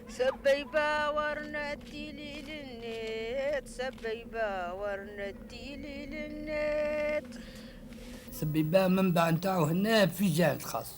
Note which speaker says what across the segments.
Speaker 1: سبيبة ورنتي للنت سبيبة ورنتي للنت
Speaker 2: سبيبة منبع نتاعو هنا في جهة خاص.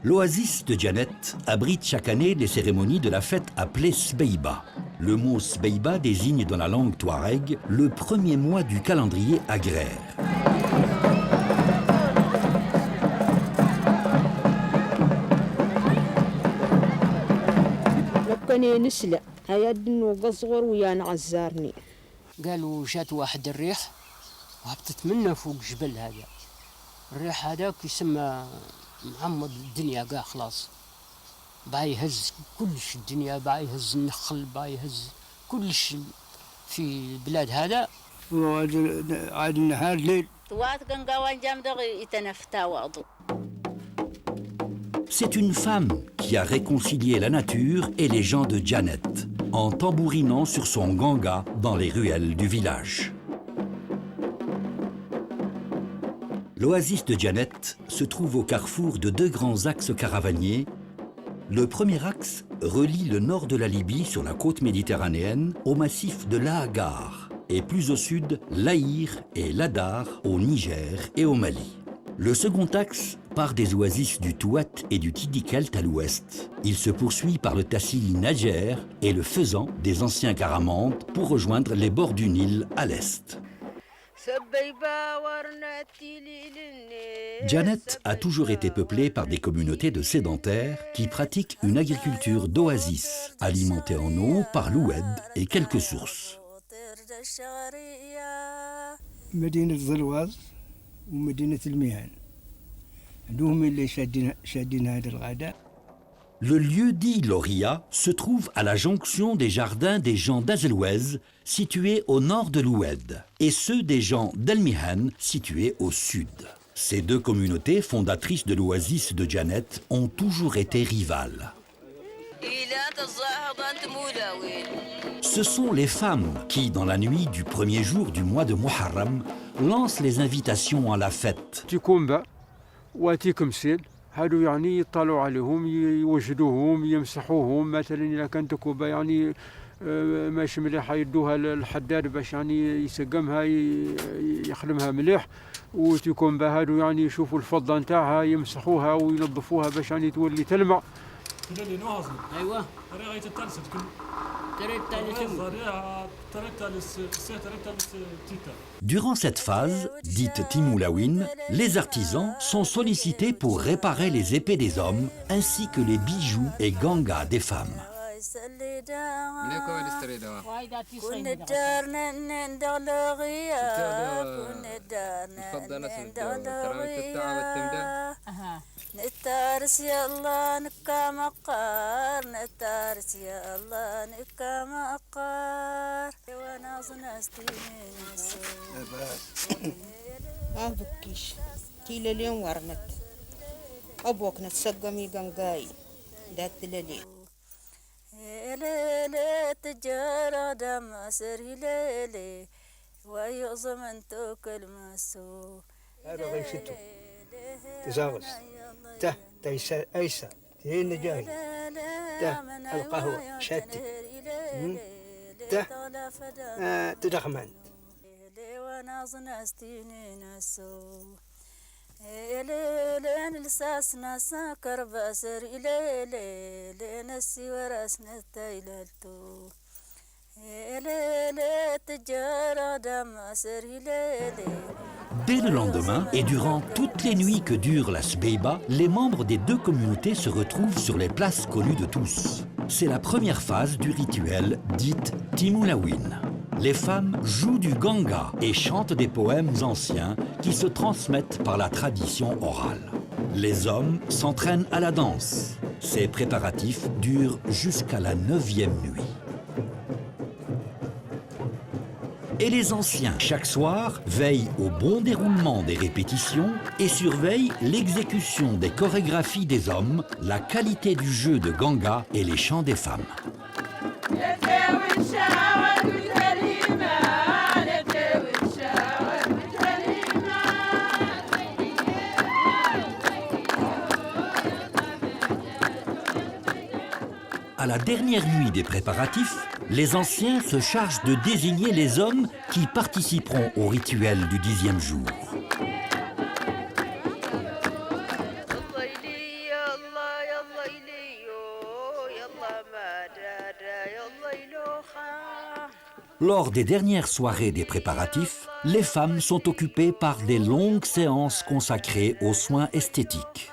Speaker 3: L'oasis de Djanet abrite chaque année des cérémonies de la fête appelée Sbeiba. Le mot Sbeiba désigne dans la langue touareg le premier mois du calendrier agraire.
Speaker 1: لقني نسلع هيدن وقصغر ويانا عزارني
Speaker 4: قالوا جات واحد الريح وهبطت منه فوق جبل هذا الريح هذاك يسمى معمض الدنيا قا خلاص باي يهز كلش الدنيا باي يهز النخل باي يهز كلش في البلاد هذا
Speaker 2: عاد النهار ليل
Speaker 3: C'est une femme qui a réconcilié la nature et les gens de Djanet en tambourinant sur son ganga dans les ruelles du village. L'oasis de Djanet se trouve au carrefour de deux grands axes caravaniers. Le premier axe relie le nord de la Libye sur la côte méditerranéenne au massif de l'Agar et plus au sud l'Aïr et l'Adar au Niger et au Mali. Le second axe part des oasis du Touat et du Tidikelt à l'ouest. Il se poursuit par le Tassili Najer et le Faisan des anciens Karamantes pour rejoindre les bords du Nil à l'est. Djanet a toujours été peuplée par des communautés de sédentaires qui pratiquent une agriculture d'oasis, alimentée en eau par l'oued et quelques sources.
Speaker 2: مدينة ظلواز ومدينة الميهان عندهم اللي شادين هذا الغداء.
Speaker 3: Le lieu dit Loria se trouve à la jonction des jardins des gens d'Azelouez, situés au nord de l'Oued, et ceux des gens d'El-Mihan, situés au sud. Ces deux communautés fondatrices de l'oasis de Djanet ont toujours été rivales. Ce sont les femmes qui, dans la nuit du premier jour du mois de Muharram, lancent les invitations à la fête.
Speaker 5: هادو يعني يطلعوا عليهم يوجدوهم يمسحوهم مثلا اذا كانت تكوبه يعني ماشي مليحه يدوها للحداد باش يعني يسقمها يخدمها مليح وتكون هادو يعني يشوفوا الفضه نتاعها يمسحوها وينظفوها باش يعني تولي تلمع.
Speaker 4: ايوه
Speaker 3: Durant cette phase, dite Timoulawin, les artisans sont sollicités pour réparer les épées des hommes ainsi que les bijoux et gangas des femmes.
Speaker 6: نتارس يا الله نكا مقار نتارس يا الله نكا مقار وانا زناستي
Speaker 1: بكيش تيلا اليوم ورنت ابوك نتسقمي قنقاي دات للي
Speaker 6: ليلة تجارة دم سري ليلي ويعظم انتو كل مسو
Speaker 2: هذا غيشتو تزاغس ته تيسا ايسا تهين جاي ته القهوة شاتي ته تدخمنت
Speaker 6: وانا زناستيني نسو لين لساسنا سكر باسر لين السي وراسنا تايلتو تجارة دم سري
Speaker 3: Dès le lendemain, et durant toutes les nuits que dure la Sbeiba, les membres des deux communautés se retrouvent sur les places connues de tous. C'est la première phase du rituel, dite Timoulawin. Les femmes jouent du ganga et chantent des poèmes anciens qui se transmettent par la tradition orale. Les hommes s'entraînent à la danse. Ces préparatifs durent jusqu'à la 9e nuit. Et les anciens, chaque soir, veillent au bon déroulement des répétitions et surveillent l'exécution des chorégraphies des hommes, la qualité du jeu de ganga et les chants des femmes. la dernière nuit des préparatifs, les anciens se chargent de désigner les hommes qui participeront au rituel du 10e jour. Lors des dernières soirées des préparatifs, les femmes sont occupées par des longues séances consacrées aux soins esthétiques.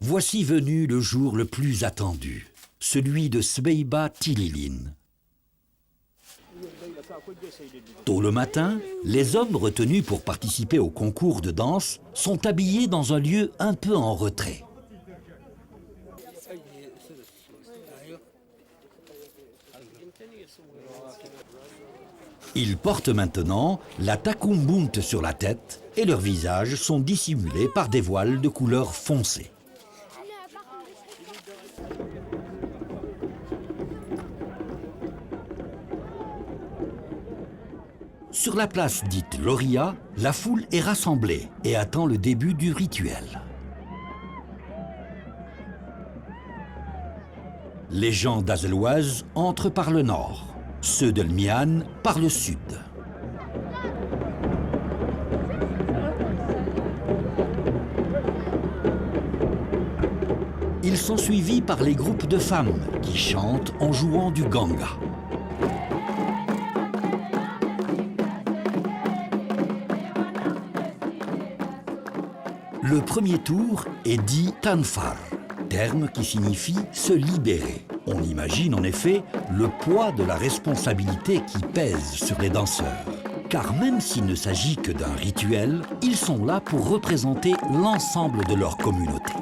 Speaker 3: Voici venu le jour le plus attendu, celui de Sbeiba Tililin. Tôt le matin, les hommes retenus pour participer au concours de danse sont habillés dans un lieu un peu en retrait. Ils portent maintenant la takumbunt sur la tête et leurs visages sont dissimulés par des voiles de couleur foncée. Sur la place dite Loria, la foule est rassemblée et attend le début du rituel. Les gens d'Azeloise entrent par le nord, ceux de Lmian par le sud. Ils sont suivis par les groupes de femmes qui chantent en jouant du ganga. Le premier tour est dit Tanfar, terme qui signifie se libérer. On imagine en effet le poids de la responsabilité qui pèse sur les danseurs. Car même s'il ne s'agit que d'un rituel, ils sont là pour représenter l'ensemble de leur communauté.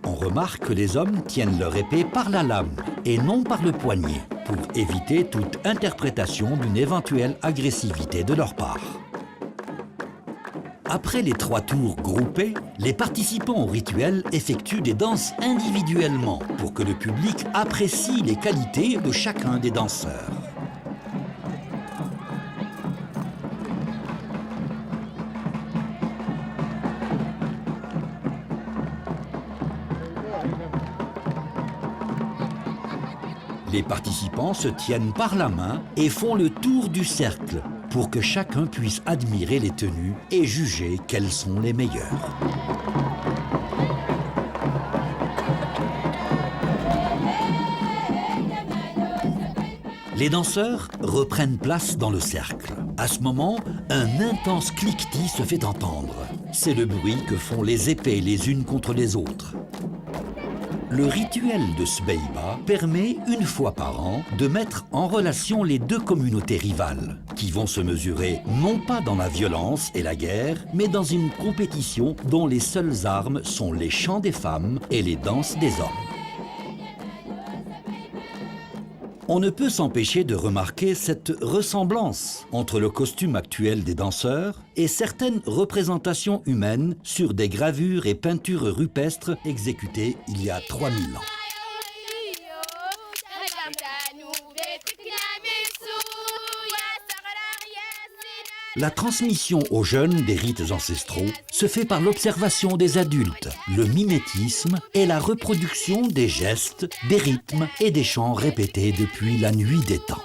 Speaker 3: On remarque que les hommes tiennent leur épée par la lame et non par le poignet, pour éviter toute interprétation d'une éventuelle agressivité de leur part. Après les 3 tours groupés, les participants au rituel effectuent des danses individuellement pour que le public apprécie les qualités de chacun des danseurs. Les participants se tiennent par la main et font le tour du cercle pour que chacun puisse admirer les tenues et juger quelles sont les meilleures. Les danseurs reprennent place dans le cercle. À ce moment, un intense cliquetis se fait entendre. C'est le bruit que font les épées les unes contre les autres. Le rituel de Sbeiba permet, une fois par an, de mettre en relation les 2 communautés rivales, qui vont se mesurer non pas dans la violence et la guerre, mais dans une compétition dont les seules armes sont les chants des femmes et les danses des hommes. On ne peut s'empêcher de remarquer cette ressemblance entre le costume actuel des danseurs et certaines représentations humaines sur des gravures et peintures rupestres exécutées il y a 3000 ans. La transmission aux jeunes des rites ancestraux se fait par l'observation des adultes, le mimétisme et la reproduction des gestes, des rythmes et des chants répétés depuis la nuit des temps.